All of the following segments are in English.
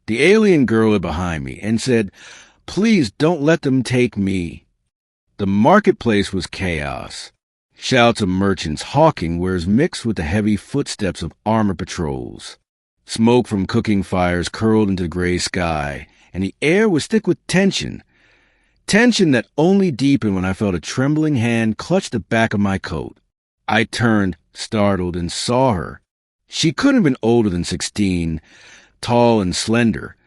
The alien girl was behind me and said, "Please don't let them take me." The marketplace was chaos. Shouts of merchants hawking wares mixed with the heavy footsteps of armored patrols. Smoke from cooking fires curled into the gray sky, and the air was thick with tension. Tension that only deepened when I felt a trembling hand clutch the back of my coat. I turned, startled, and saw her. She couldn't have been older than 16, tall and slender,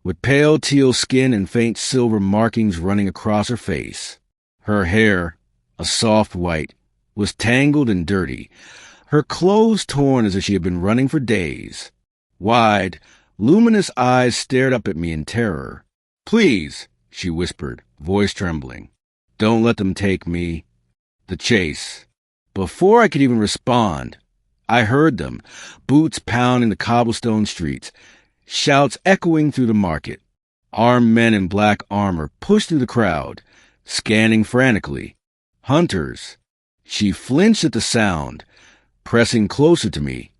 with pale teal skin and faint silver markings running across her face. Her hair, a soft white, was tangled and dirty, her clothes torn as if she had been running for days. Wide, luminous eyes stared up at me in terror. "Please," she whispered, voice trembling. "Don't let them take me." The chase. Before I could even respond, I heard them, boots pounding the cobblestone streets, shouts echoing through the market. Armed men in black armor pushed through the crowd, scanning frantically. Hunters. She flinched at the sound, pressing closer to me,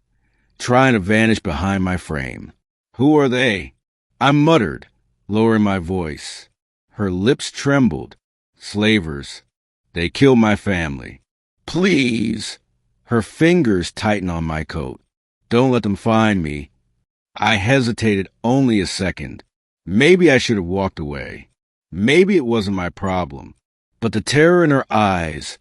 trying to vanish behind my frame. "Who are they?" I muttered, lowering my voice. Her lips trembled. "Slavers. They killed my family." "Please." Her fingers tightened on my coat. "Don't let them find me." I hesitated only a second. Maybe I should have walked away. Maybe it wasn't my problem. But the terror in her eyes,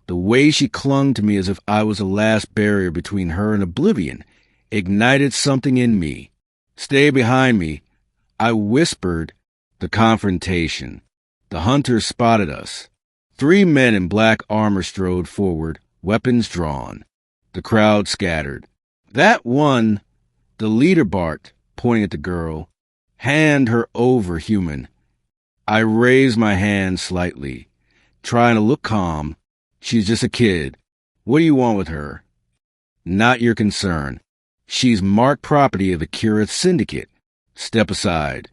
the way she clung to me as if I was the last barrier between her and oblivion, ignited something in me. "Stay behind me," I whispered. The confrontation. The hunters spotted us. 3 men in black armor strode forward, weapons drawn. The crowd scattered. "That one," the leader barked, pointing at the girl. "Hand her over, human." I raised my hand slightly, trying to look calm. "She's just a kid. What do you want with her?" "Not your concern. She's marked property of the Kirith Syndicate. Step aside."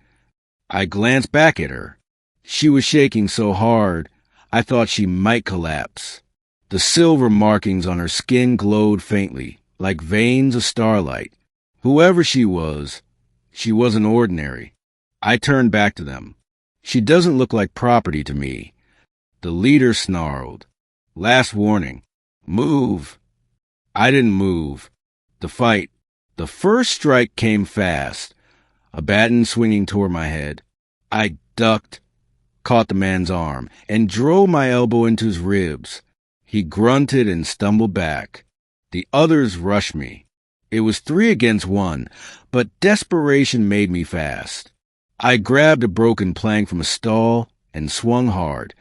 I glanced back at her. She was shaking so hard, I thought she might collapse. The silver markings on her skin glowed faintly, like veins of starlight. Whoever she wasn't ordinary. I turned back to them. "She doesn't look like property to me." The leader snarled. "Last warning. Move." I didn't move. The first strike came fast, a baton swinging toward my head. I ducked, caught the man's arm, and drove my elbow into his ribs. He grunted and stumbled back. The others rushed me. It was 3 against 1, but desperation made me fast. I grabbed a broken plank from a stall and swung hard,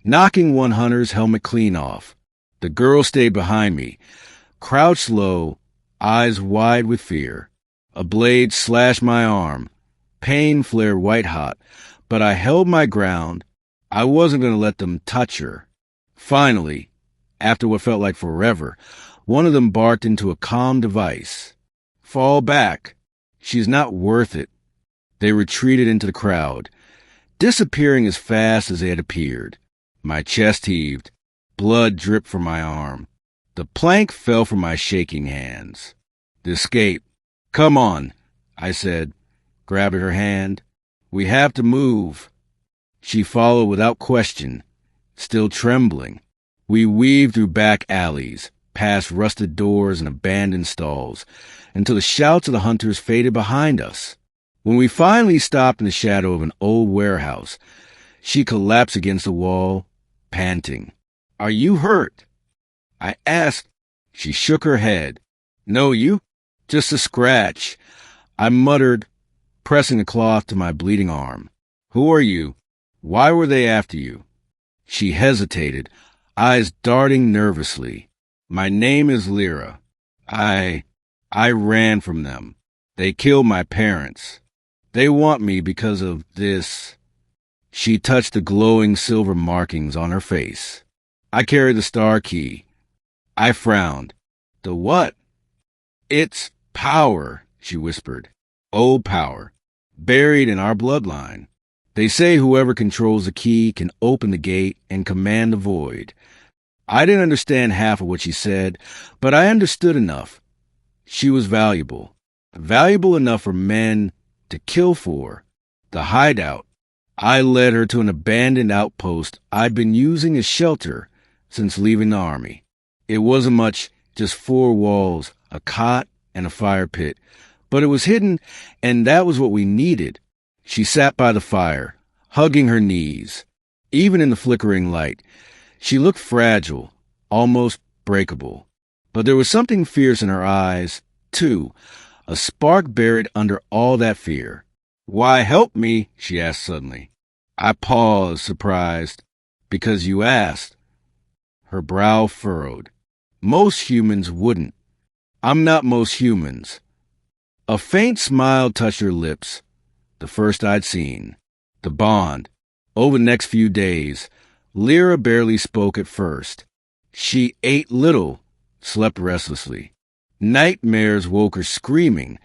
knocking one hunter's helmet clean off. The girl stayed behind me, crouched low, eyes wide with fear. A blade slashed my arm. Pain flared white-hot, but I held my ground. I wasn't going to let them touch her. Finally, after what felt like forever, one of them barked into a comm device. "Fall back. She's not worth it." They retreated into the crowd, disappearing as fast as they had appeared. My chest heaved. Blood dripped from my arm. The plank fell from my shaking hands. The escape. "Come on," I said, grabbing her hand. "We have to move." She followed without question, still trembling. We weaved through back alleys, past rusted doors and abandoned stalls, until the shouts of the hunters faded behind us. When we finally stopped in the shadow of an old warehouse, she collapsed against the wall, panting. "Are you hurt?" I asked. She shook her head. "No, you? Just a scratch." I muttered, pressing the cloth to my bleeding arm. "Who are you? Why were they after you?" She hesitated, eyes darting nervously. "My name is Lyra. I ran from them. They killed my parents. They want me because of this." She touched the glowing silver markings on her face. "I carry the star key." I frowned. "The what?" "It's power," she whispered. "Old power, buried in our bloodline. They say whoever controls the key can open the gate and command the void." I didn't understand half of what she said, but I understood enough. She was valuable. Valuable enough for men to kill for. The hideout. I led her to an abandoned outpost I'd been using as shelter since leaving the army. It wasn't much, just 4 walls, a cot, and a fire pit. But it was hidden, and that was what we needed. She sat by the fire, hugging her knees. Even in the flickering light, she looked fragile, almost breakable. But there was something fierce in her eyes, too, a spark buried under all that fear. "Why help me?" she asked suddenly. I paused, surprised. "Because you asked." Her brow furrowed. "Most humans wouldn't." "I'm not most humans." A faint smile touched her lips, the first I'd seen. The bond. Over the next few days, Lyra barely spoke at first. She ate little, slept restlessly. Nightmares woke her screaming,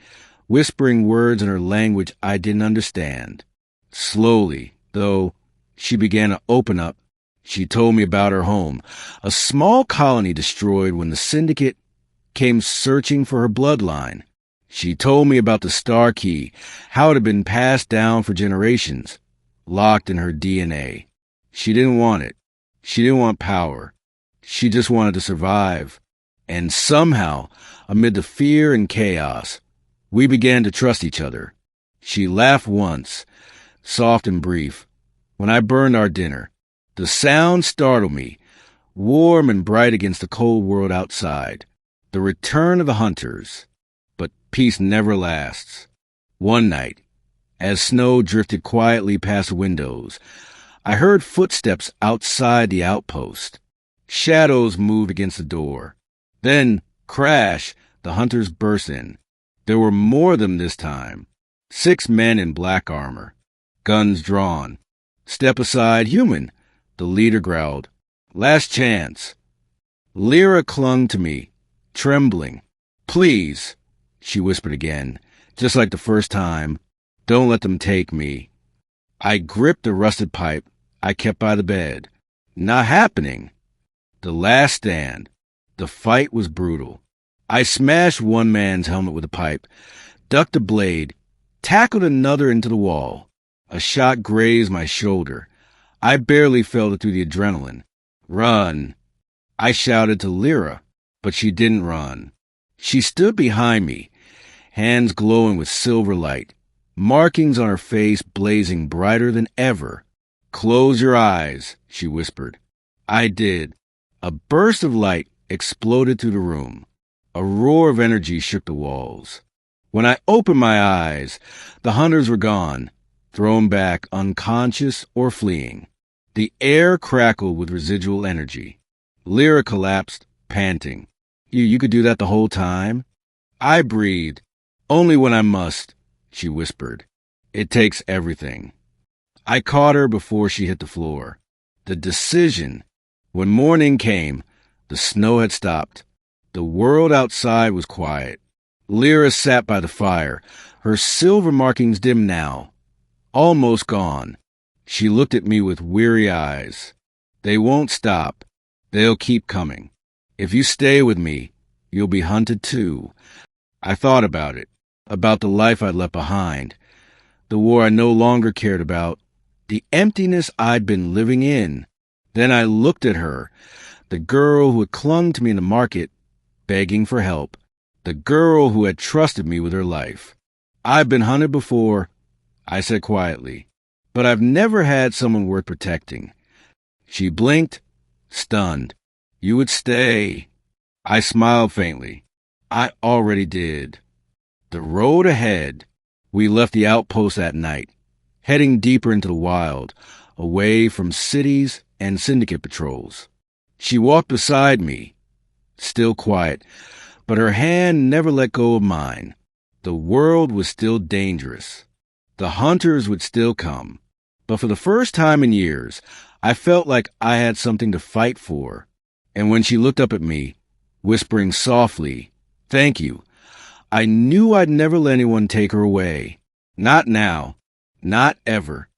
whispering words in her language I didn't understand. Slowly, though, she began to open up. She told me about her home, a small colony destroyed when the syndicate came searching for her bloodline. She told me about the star key, how it had been passed down for generations, locked in her DNA. She didn't want it. She didn't want power. She just wanted to survive. And somehow, amid the fear and chaos, we began to trust each other. She laughed once, soft and brief, when I burned our dinner. The sound startled me, warm and bright against the cold world outside. The return of the hunters. But peace never lasts. One night, as snow drifted quietly past the windows, I heard footsteps outside the outpost. Shadows moved against the door. Then, crash, the hunters burst in. There were more of them this time. 6 men in black armor, guns drawn. "Step aside, human," the leader growled. "Last chance." Lyra clung to me, trembling. "Please," she whispered again, just like the first time, "don't let them take me." I gripped the rusted pipe I kept by the bed. Not happening. The last stand. The fight was brutal. I smashed one man's helmet with a pipe, ducked a blade, tackled another into the wall. A shot grazed my shoulder. I barely felt it through the adrenaline. "Run!" I shouted to Lyra, but she didn't run. She stood behind me, hands glowing with silver light, markings on her face blazing brighter than ever. "Close your eyes," she whispered. I did. A burst of light exploded through the room. A roar of energy shook the walls. When I opened my eyes, the hunters were gone, thrown back unconscious or fleeing. The air crackled with residual energy. Lyra collapsed, panting. You could do that the whole time?" I breathed. "Only when I must," she whispered. "It takes everything." I caught her before she hit the floor. The decision. When morning came, the snow had stopped. The world outside was quiet. Lyra sat by the fire, her silver markings dim now, almost gone. She looked at me with weary eyes. "They won't stop. They'll keep coming. If you stay with me, you'll be hunted too." I thought about it, about the life I'd left behind, the war I no longer cared about, the emptiness I'd been living in. Then I looked at her, the girl who had clung to me in the market, begging for help, the girl who had trusted me with her life. "I've been hunted before," I said quietly, "but I've never had someone worth protecting." She blinked, stunned. "You would stay." I smiled faintly. I already did. The road ahead. We left the outpost that night, heading deeper into the wild, away from cities and syndicate patrols. She walked beside me, still quiet, but her hand never let go of mine. The world was still dangerous. The hunters would still come. But for the first time in years, I felt like I had something to fight for. And when she looked up at me, whispering softly, "Thank you," I knew I'd never let anyone take her away. Not now. Not ever.